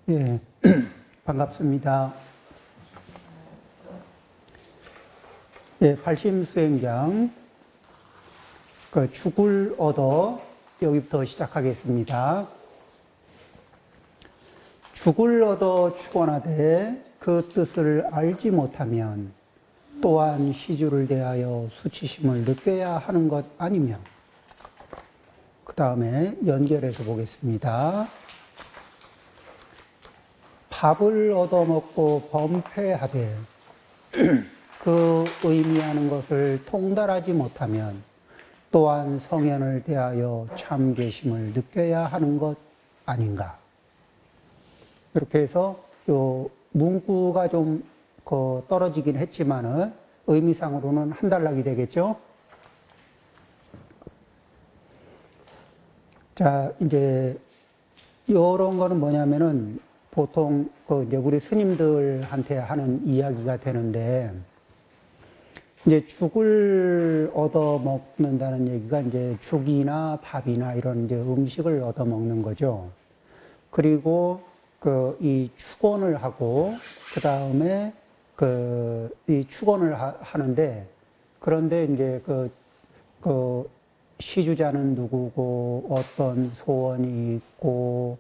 예, 반갑습니다. 예, 발심수행장, 죽을 얻어, 여기부터 시작하겠습니다. 죽을 얻어 축원하되 그 뜻을 알지 못하면 또한 시주를 대하여 수치심을 느껴야 하는 것 아니며, 그 다음에 연결해서 보겠습니다. 밥을 얻어먹고 범패하되 그 의미하는 것을 통달하지 못하면 또한 성현을 대하여 참계심을 느껴야 하는 것 아닌가. 이렇게 해서 요 문구가 좀 떨어지긴 했지만은 의미상으로는 한 단락이 되겠죠. 자, 이제 요런 거는 뭐냐면은 보통 이제 우리 스님들한테 하는 이야기가 되는데, 이제 죽을 얻어 먹는다는 얘기가 이제 죽이나 밥이나 이런 이제 음식을 얻어 먹는 거죠. 그리고 이 축원을 하고 그 다음에 이 축원을 하는데, 그런데 이제 시주자는 누구고 어떤 소원이 있고,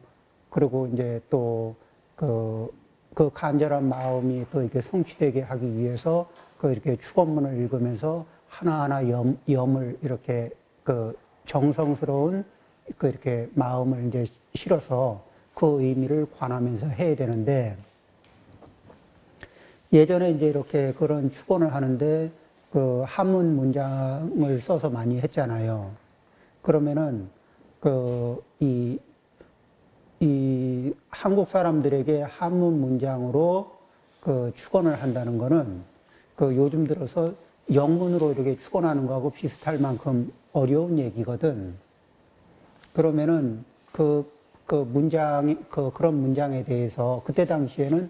그리고 이제 또 그 간절한 마음이 또 이렇게 성취되게 하기 위해서 이렇게 축원문을 읽으면서 하나하나 염을 이렇게 정성스러운 이렇게 마음을 이제 실어서 그 의미를 관하면서 해야 되는데, 예전에 이제 이렇게 그런 축원을 하는데 한문 문장을 써서 많이 했잖아요. 그러면은 이 한국 사람들에게 한문 문장으로 축원을 한다는 거는 요즘 들어서 영문으로 이렇게 축원하는 거하고 비슷할 만큼 어려운 얘기거든. 그러면은 그런 문장에 대해서 그때 당시에는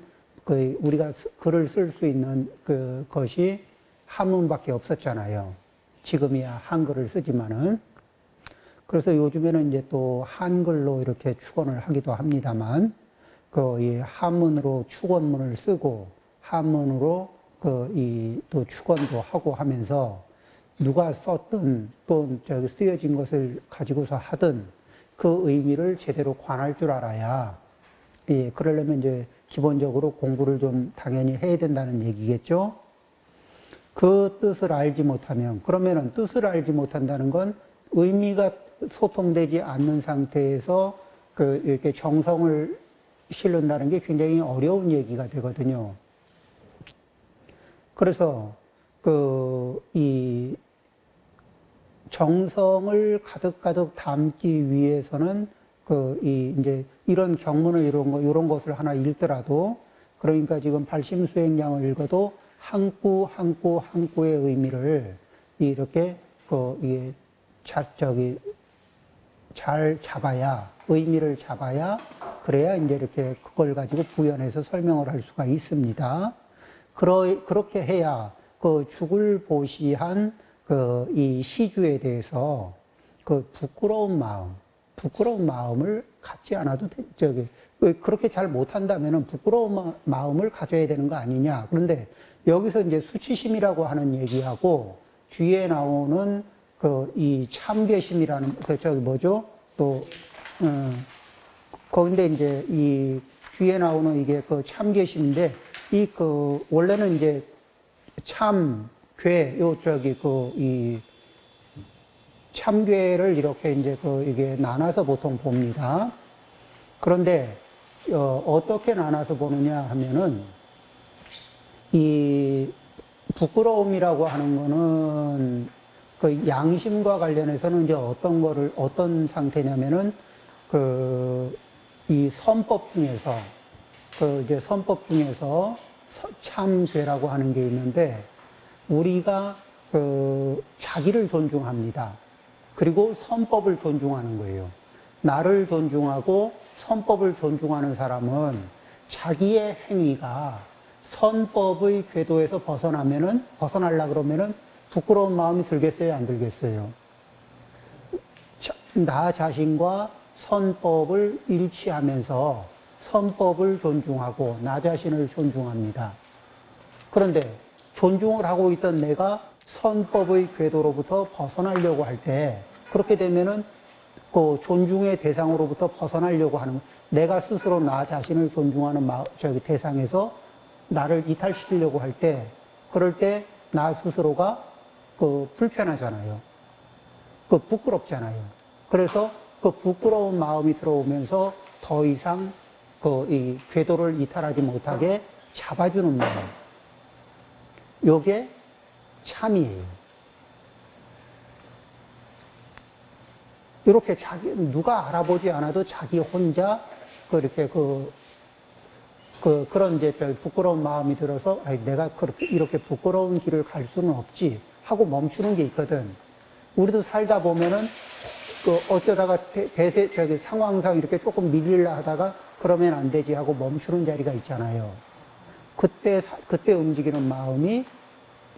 우리가 글을 쓸 수 있는 것이 한문밖에 없었잖아요. 지금이야 한글을 쓰지만은. 그래서 요즘에는 이제 또 한글로 이렇게 축원을 하기도 합니다만, 이 한문으로 축원문을 쓰고 한문으로 또 축원도 하고 하면서 누가 썼든 또 쓰여진 것을 가지고서 하든 그 의미를 제대로 관할 줄 알아야, 예, 그러려면 이제 기본적으로 공부를 좀 당연히 해야 된다는 얘기겠죠. 그 뜻을 알지 못하면, 그러면은 뜻을 알지 못한다는 건 의미가 소통되지 않는 상태에서 이렇게 정성을 실른다는 게 굉장히 어려운 얘기가 되거든요. 그래서 이 정성을 가득가득 담기 위해서는 이제 이런 경문을 이런 것을 하나 읽더라도, 그러니까 지금 발심수행량을 읽어도 한 구 한 구 한 구의 의미를 이렇게 이게 잘 잡아야, 의미를 잡아야, 그래야 이제 이렇게 그걸 가지고 부연해서 설명을 할 수가 있습니다. 그렇게 해야 죽을 보시한 이 시주에 대해서 부끄러운 마음을 갖지 않아도 그렇게 잘 못한다면은 부끄러운 마음을 가져야 되는 거 아니냐. 그런데 여기서 이제 수치심이라고 하는 얘기하고 뒤에 나오는 이 참계심이라는, 거긴데 이제 이 뒤에 나오는 이게 참계심인데, 원래는 이제 이 참괴를 이렇게 이제 이게 나눠서 보통 봅니다. 그런데, 어떻게 나눠서 보느냐 하면은, 이 부끄러움이라고 하는 거는 양심과 관련해서는 이제 어떤 상태냐면은, 이 선법 중에서, 이제 선법 중에서 참죄라고 하는 게 있는데, 우리가 자기를 존중합니다. 그리고 선법을 존중하는 거예요. 나를 존중하고 선법을 존중하는 사람은 자기의 행위가 선법의 궤도에서 벗어나려고 그러면은 부끄러운 마음이 들겠어요, 안 들겠어요? 나 자신과 선법을 일치하면서 선법을 존중하고 나 자신을 존중합니다. 그런데 존중을 하고 있던 내가 선법의 궤도로부터 벗어나려고 할 때, 그렇게 되면은 그 존중의 대상으로부터 벗어나려고 하는, 내가 스스로 나 자신을 존중하는 대상에서 나를 이탈시키려고 할 때, 그럴 때 나 스스로가 그 불편하잖아요. 그 부끄럽잖아요. 그래서 그 부끄러운 마음이 들어오면서 더 이상 그 이 궤도를 이탈하지 못하게 잡아주는 마음. 요게 참이에요. 이렇게 누가 알아보지 않아도 자기 혼자 그렇게 그런 이제 부끄러운 마음이 들어서, 아니, 내가 이렇게 부끄러운 길을 갈 수는 없지 하고 멈추는 게 있거든. 우리도 살다 보면은 어쩌다가 상황상 이렇게 조금 밀리려 하다가 그러면 안 되지 하고 멈추는 자리가 있잖아요. 그때 움직이는 마음이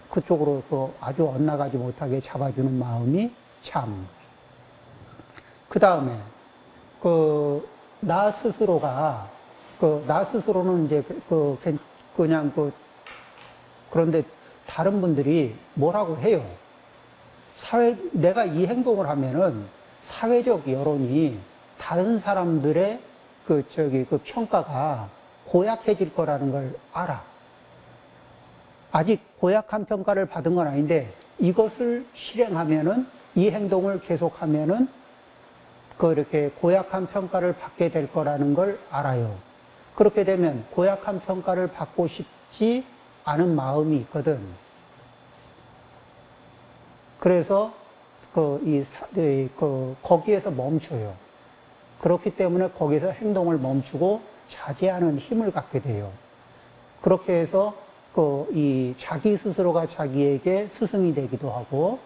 그쪽으로 또 아주 엇나가지 못하게 잡아주는 마음이 참. 그 다음에, 나 스스로가, 나 스스로는 이제 그냥 그런데 다른 분들이 뭐라고 해요. 내가 이 행동을 하면은 사회적 여론이 다른 사람들의 그 평가가 고약해질 거라는 걸 알아. 아직 고약한 평가를 받은 건 아닌데 이것을 실행하면은, 이 행동을 계속하면은 이렇게 고약한 평가를 받게 될 거라는 걸 알아요. 그렇게 되면 고약한 평가를 받고 싶지 않은 마음이 있거든. 그래서 거기에서 멈춰요. 그렇기 때문에 거기서 행동을 멈추고 자제하는 힘을 갖게 돼요. 그렇게 해서 이 자기 스스로가 자기에게 스승이 되기도 하고,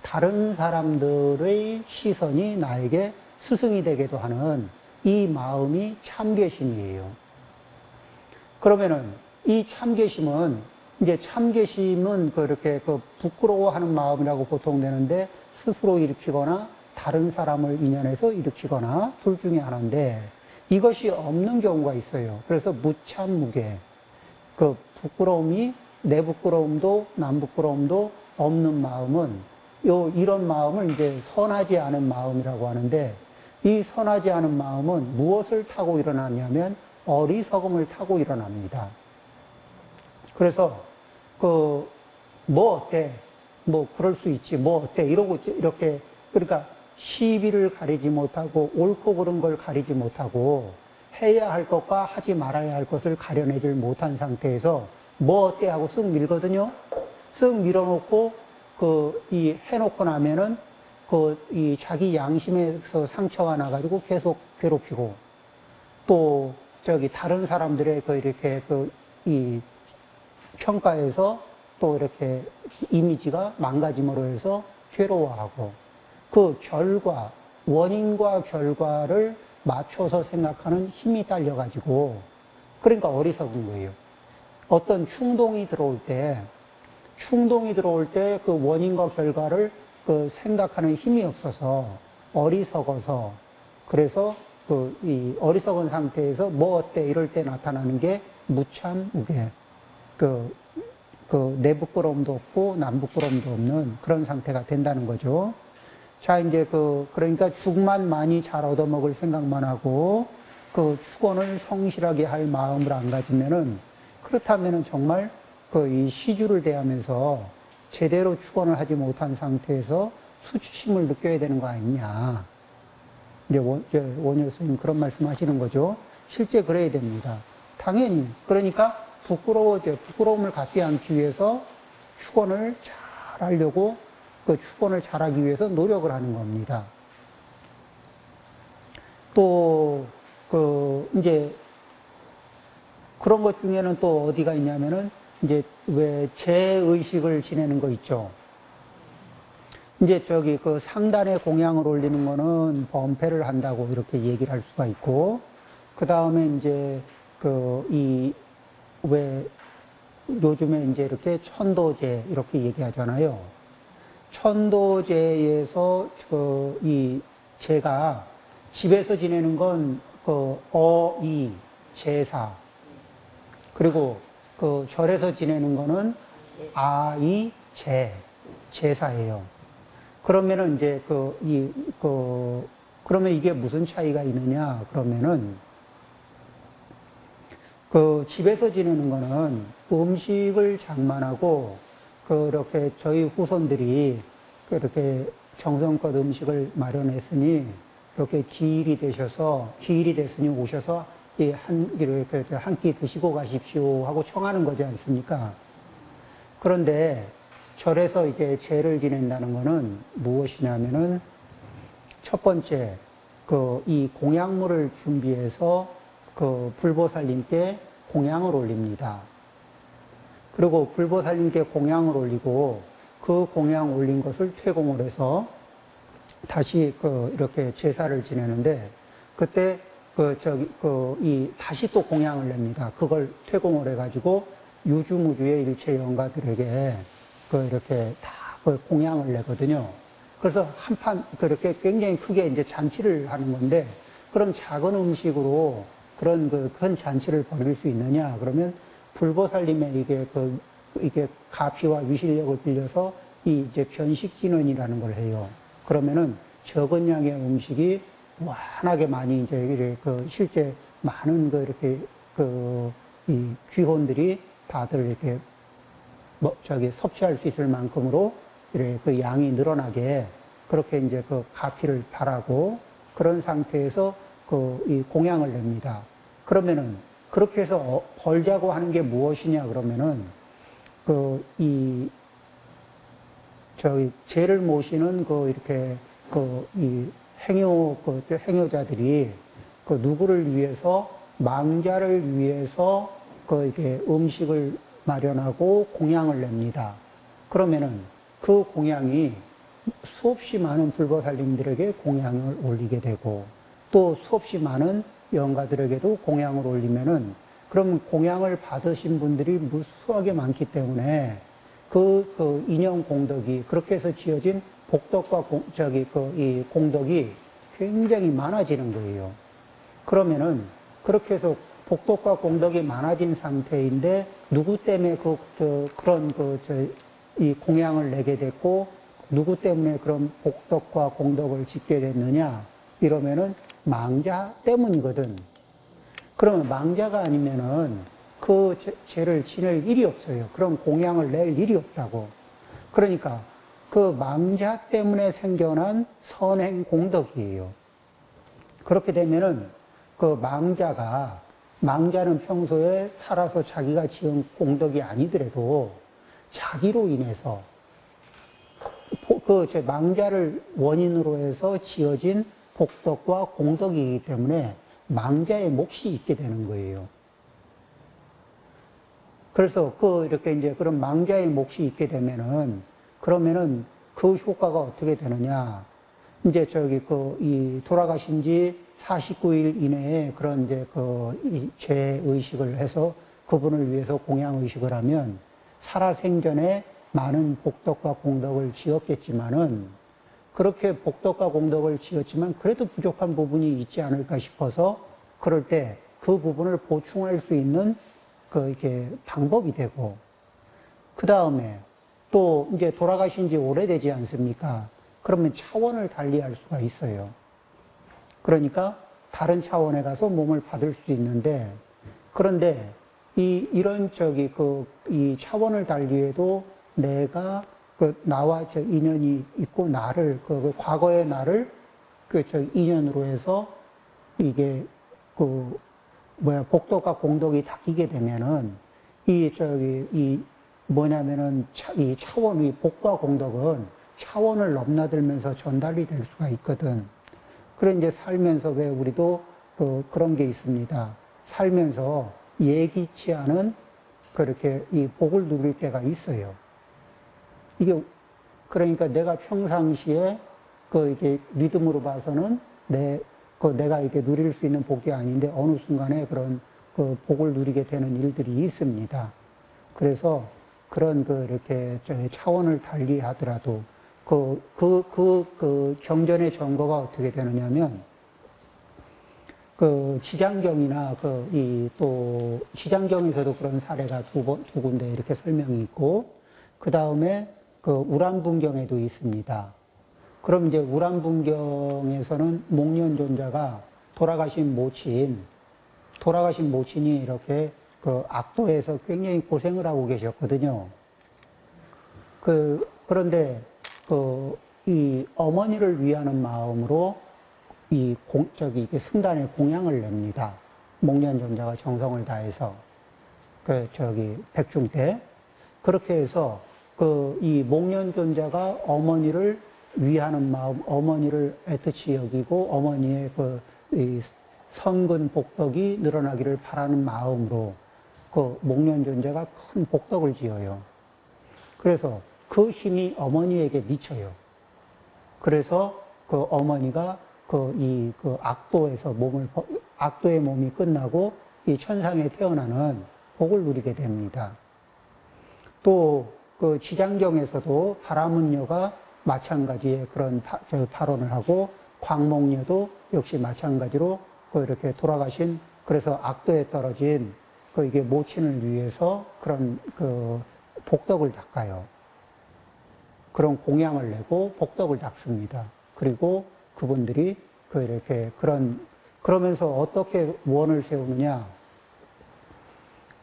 다른 사람들의 시선이 나에게 스승이 되기도 하는 이 마음이 참계심이에요. 그러면은 이 참계심은, 이제 참계심은 그렇게 부끄러워하는 마음이라고 보통 되는데, 스스로 일으키거나 다른 사람을 인연해서 일으키거나 둘 중에 하나인데, 이것이 없는 경우가 있어요. 그래서 무참무계. 부끄러움이, 내 부끄러움도 남 부끄러움도 없는 마음은, 이런 마음을 이제 선하지 않은 마음이라고 하는데, 이 선하지 않은 마음은 무엇을 타고 일어나냐면 어리석음을 타고 일어납니다. 그래서 뭐 어때? 뭐 그럴 수 있지. 뭐 어때? 이러고 이렇게, 그러니까 시비를 가리지 못하고 옳고 그른 걸 가리지 못하고 해야 할 것과 하지 말아야 할 것을 가려내질 못한 상태에서 뭐 어때? 하고 쓱 밀거든요. 쓱 밀어놓고 해놓고 나면은 이 자기 양심에서 상처가 나가지고 계속 괴롭히고, 또 다른 사람들의 이렇게 이 평가에서 또 이렇게 이미지가 망가짐으로 해서 괴로워하고, 그 원인과 결과를 맞춰서 생각하는 힘이 딸려가지고, 그러니까 어리석은 거예요. 어떤 충동이 들어올 때 그 원인과 결과를 생각하는 힘이 없어서 어리석어서, 그래서 이 어리석은 상태에서 뭐 어때? 이럴 때 나타나는 게 무참무계. 내 부끄러움도 없고 남 부끄러움도 없는 그런 상태가 된다는 거죠. 자, 이제 그러니까 죽만 많이 잘 얻어먹을 생각만 하고 축원을 성실하게 할 마음을 안 가지면은, 그렇다면은 정말 이 시주를 대하면서 제대로 축원을 하지 못한 상태에서 수치심을 느껴야 되는 거 아니냐. 이제 원효 스님 그런 말씀 하시는 거죠. 실제 그래야 됩니다. 당연히. 그러니까 부끄러움을 갖지 않기 위해서 축원을 잘 하려고, 축원을 잘하기 위해서 노력을 하는 겁니다. 또, 이제, 그런 것 중에는 또 어디가 있냐면은, 이제, 왜, 제의식을 지내는 거 있죠. 이제 상단에 공양을 올리는 거는 범패를 한다고 이렇게 얘기를 할 수가 있고, 그 다음에 이제, 왜, 요즘에 이제 이렇게 천도제 이렇게 얘기하잖아요. 천도제에서 이 제가 집에서 지내는 건 제사. 그리고 그 절에서 지내는 거는 아이, 제사예요. 그러면은 이제 그러면 이게 무슨 차이가 있느냐? 그러면은 그 집에서 지내는 거는 음식을 장만하고 그렇게 저희 후손들이 그렇게 정성껏 음식을 마련했으니 이렇게 기일이 됐으니 오셔서 이렇게 한 끼 드시고 가십시오 하고 청하는 거지 않습니까? 그런데 절에서 이제 제를 지낸다는 거는 무엇이냐면은 첫 번째 이 공양물을 준비해서 그 불보살님께 공양을 올립니다. 그리고 불보살님께 공양을 올리고 그 공양 올린 것을 퇴공을 해서 다시 이렇게 제사를 지내는데 그때 다시 또 공양을 냅니다. 그걸 퇴공을 해가지고 유주무주의 일체 영가들에게 이렇게 다 공양을 내거든요. 그래서 그렇게 굉장히 크게 이제 잔치를 하는 건데, 그럼 작은 음식으로 그런 큰 잔치를 벌일 수 있느냐? 그러면 불보살님의 이게 가피와 위실력을 빌려서 이제 변식진언이라는 걸 해요. 그러면은 적은 양의 음식이 워낙에 많이 이제 실제 많은 이 귀혼들이 다들 이렇게 섭취할 수 있을 만큼으로 그 양이 늘어나게 그렇게 이제 가피를 바라고 그런 상태에서 이 공양을 냅니다. 그러면은 그렇게 해서 벌자고 하는 게 무엇이냐 그러면은 제를 모시는 이렇게 이 행여자들이 누구를 위해서 망자를 위해서 이렇게 음식을 마련하고 공양을 냅니다. 그러면은 그 공양이 수없이 많은 불보살님들에게 공양을 올리게 되고 또 수없이 많은 영가들에게도 공양을 올리면은 그럼 공양을 받으신 분들이 무수하게 많기 때문에 그 인연 공덕이 그렇게 해서 지어진 복덕과 이 공덕이 굉장히 많아지는 거예요. 그러면은 그렇게 해서 복덕과 공덕이 많아진 상태인데 누구 때문에 이 공양을 내게 됐고 누구 때문에 그런 복덕과 공덕을 짓게 됐느냐 이러면은 망자 때문이거든. 그러면 망자가 아니면은 그 죄를 지낼 일이 없어요. 그럼 공양을 낼 일이 없다고. 그러니까 그 망자 때문에 생겨난 선행 공덕이에요. 그렇게 되면은 망자는 평소에 살아서 자기가 지은 공덕이 아니더라도 자기로 인해서 망자를 원인으로 해서 지어진 복덕과 공덕이기 때문에 망자의 몫이 있게 되는 거예요. 그래서 이렇게 이제 그런 망자의 몫이 있게 되면은 그러면은 그 효과가 어떻게 되느냐. 이제 이 돌아가신 지 49일 이내에 그런 이제 죄 의식을 해서 그분을 위해서 공양 의식을 하면 살아생전에 많은 복덕과 공덕을 지었겠지만은 그렇게 복덕과 공덕을 지었지만 그래도 부족한 부분이 있지 않을까 싶어서 그럴 때 그 부분을 보충할 수 있는 이게 방법이 되고 그 다음에 또 이제 돌아가신 지 오래되지 않습니까? 그러면 차원을 달리할 수가 있어요. 그러니까 다른 차원에 가서 몸을 받을 수 있는데 그런데 이런 이 차원을 달리해도 내가 나와 인연이 있고 나를 과거의 나를 인연으로 해서 이게 복덕과 공덕이 닦이게 되면은 이 차원, 이 복과 공덕은 차원을 넘나들면서 전달이 될 수가 있거든. 그래 이제 살면서 왜 우리도 그런 게 있습니다. 살면서 예기치 않은 그렇게 이 복을 누릴 때가 있어요. 이게 그러니까 내가 평상시에 이게 리듬으로 봐서는 내가 이렇게 누릴 수 있는 복이 아닌데 어느 순간에 그런 복을 누리게 되는 일들이 있습니다. 그래서 그런 이렇게 차원을 달리 하더라도 경전의 정거가 어떻게 되느냐면 그 지장경이나 또 지장경에서도 그런 사례가 두 군데 이렇게 설명이 있고, 그 다음에 그 우람분경에도 있습니다. 그럼 이제 우람분경에서는 목련존자가 돌아가신 모친이 이렇게 그 악도에서 굉장히 고생을 하고 계셨거든요. 그런데 이 어머니를 위하는 마음으로 이게 승단에 공양을 냅니다. 목련존자가 정성을 다해서. 백중 때. 그렇게 해서 이 목련존자가 어머니를 위하는 마음, 어머니를 애틋이 여기고 어머니의 이 선근 복덕이 늘어나기를 바라는 마음으로 목련존자가 큰 복덕을 지어요. 그래서 그 힘이 어머니에게 미쳐요. 그래서 어머니가 악도의 몸이 끝나고 이 천상에 태어나는 복을 누리게 됩니다. 또 지장경에서도 바라문녀가 마찬가지의 그런 발언을 하고, 광목녀도 역시 마찬가지로 이렇게 돌아가신, 그래서 악도에 떨어진 이게 모친을 위해서 그런 복덕을 닦아요. 그런 공양을 내고 복덕을 닦습니다. 그리고 그분들이 그러면서 어떻게 원을 세우느냐.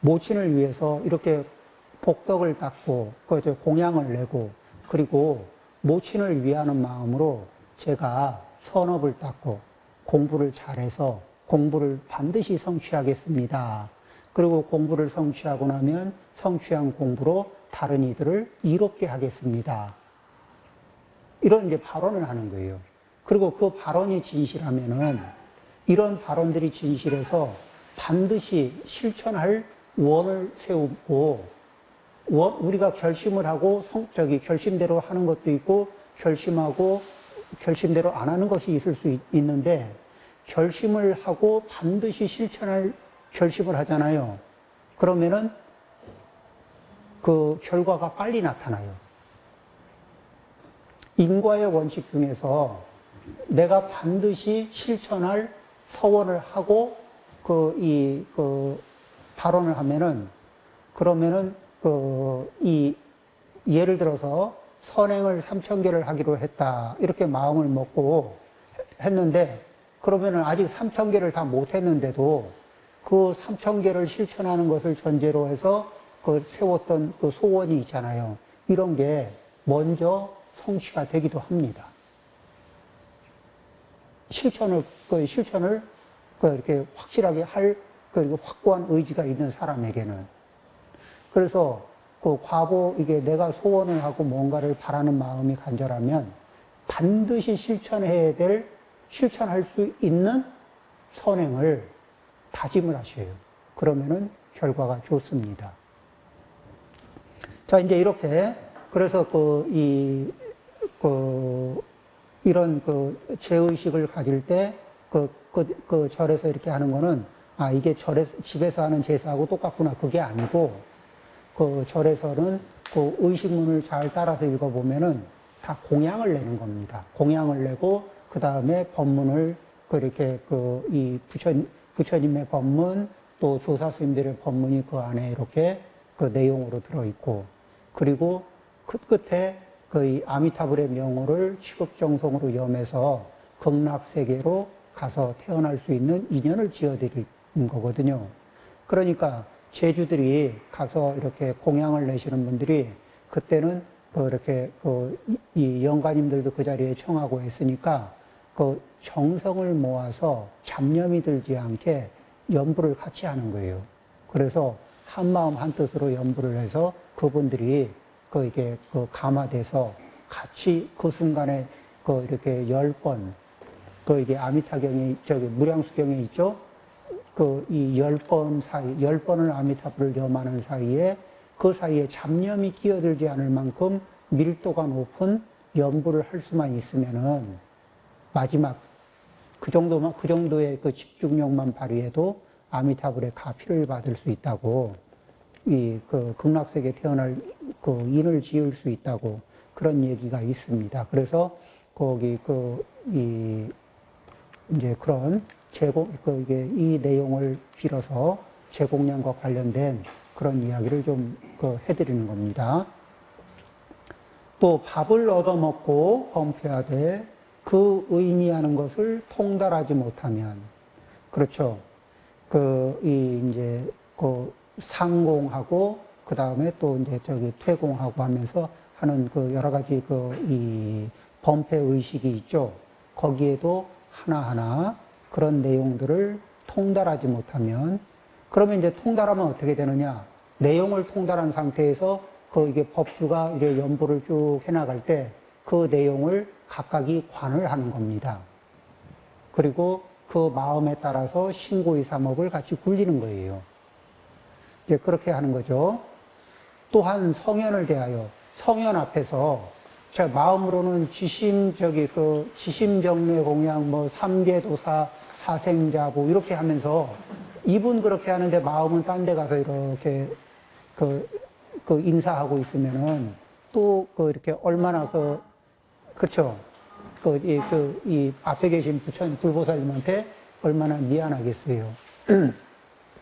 모친을 위해서 이렇게 복덕을 닦고, 공양을 내고, 그리고 모친을 위하는 마음으로 제가 선업을 닦고, 공부를 잘해서 공부를 반드시 성취하겠습니다. 그리고 공부를 성취하고 나면 성취한 공부로 다른 이들을 이롭게 하겠습니다. 이런 이제 발언을 하는 거예요. 그리고 그 발언이 진실하면은, 이런 발언들이 진실해서 반드시 실천할 원을 세우고, 우리가 결심을 하고 결심대로 하는 것도 있고, 결심대로 안 하는 것이 있을 수 있는데, 결심을 하고 반드시 실천할 결심을 하잖아요. 그러면은 그 결과가 빨리 나타나요. 인과의 원칙 중에서 내가 반드시 실천할 서원을 하고 발언을 하면은, 그러면은 예를 들어서 선행을 3,000개를 하기로 했다, 이렇게 마음을 먹고 했는데, 그러면은 아직 3,000개를 다 못 했는데도 그 3,000개를 실천하는 것을 전제로 해서 세웠던 소원이 있잖아요. 이런 게 먼저 성취가 되기도 합니다. 실천을 이렇게 확실하게 할 확고한 의지가 있는 사람에게는. 그래서 이게 내가 소원을 하고 뭔가를 바라는 마음이 간절하면 반드시 실천할 수 있는 선행을 다짐을 하셔요. 그러면은 결과가 좋습니다. 자, 이제 이렇게, 그래서 이런 죄의식을 가질 때 절에서 이렇게 하는 거는, 이게 집에서 하는 제사하고 똑같구나, 그게 아니고, 절에서는 의식문을 잘 따라서 읽어보면은 다 공양을 내는 겁니다. 공양을 내고, 그 다음에 법문을 이 부처님의 법문, 또 조사 스님들의 법문이 그 안에 이렇게 내용으로 들어있고, 그리고 끝에 이 아미타불의 명호를 치급정성으로 염해서 극락세계로 가서 태어날 수 있는 인연을 지어드리는 거거든요. 그러니까 제주들이 가서 이렇게 공양을 내시는 분들이, 그때는 이 영가님들도 그 자리에 청하고 했으니까 정성을 모아서 잡념이 들지 않게 연부를 같이 하는 거예요. 그래서 한 마음 한 뜻으로 연부를 해서 그분들이 이게 감화돼서 같이 그 순간에 이렇게 10번, 이게 아미타경이, 무량수경에 있죠? 이 10번 사이, 10번을 아미타불을 염하는 사이에, 그 사이에 잡념이 끼어들지 않을 만큼 밀도가 높은 연부를 할 수만 있으면은, 마지막 그 정도의 집중력만 발휘해도 아미타불의 가피를 받을 수 있다고, 극락세계에 태어날 인을 지을 수 있다고 그런 얘기가 있습니다. 그래서 이제 그런 이게 이 내용을 빌어서 제공량과 관련된 그런 이야기를 좀 해드리는 겁니다. 또 밥을 얻어먹고 범패하되 그 의미하는 것을 통달하지 못하면, 그렇죠. 상공하고, 그 다음에 또 이제 퇴공하고 하면서 하는 여러 가지 이 범패 의식이 있죠. 거기에도 하나하나 그런 내용들을 통달하지 못하면, 그러면 이제 통달하면 어떻게 되느냐. 내용을 통달한 상태에서 이게 법주가 이제 연부를 쭉 해나갈 때 그 내용을 각각이 관을 하는 겁니다. 그리고 그 마음에 따라서 신고의사목을 같이 굴리는 거예요. 이제 그렇게 하는 거죠. 또한 성현을 대하여, 성현 앞에서 자, 마음으로는 지심정례 공양, 삼계도사, 사생자부, 이렇게 하면서, 입은 그렇게 하는데 마음은 딴 데 가서 이렇게, 인사하고 있으면은, 또, 이렇게 얼마나 그쵸. 이 앞에 계신 불보살님한테 얼마나 미안하겠어요.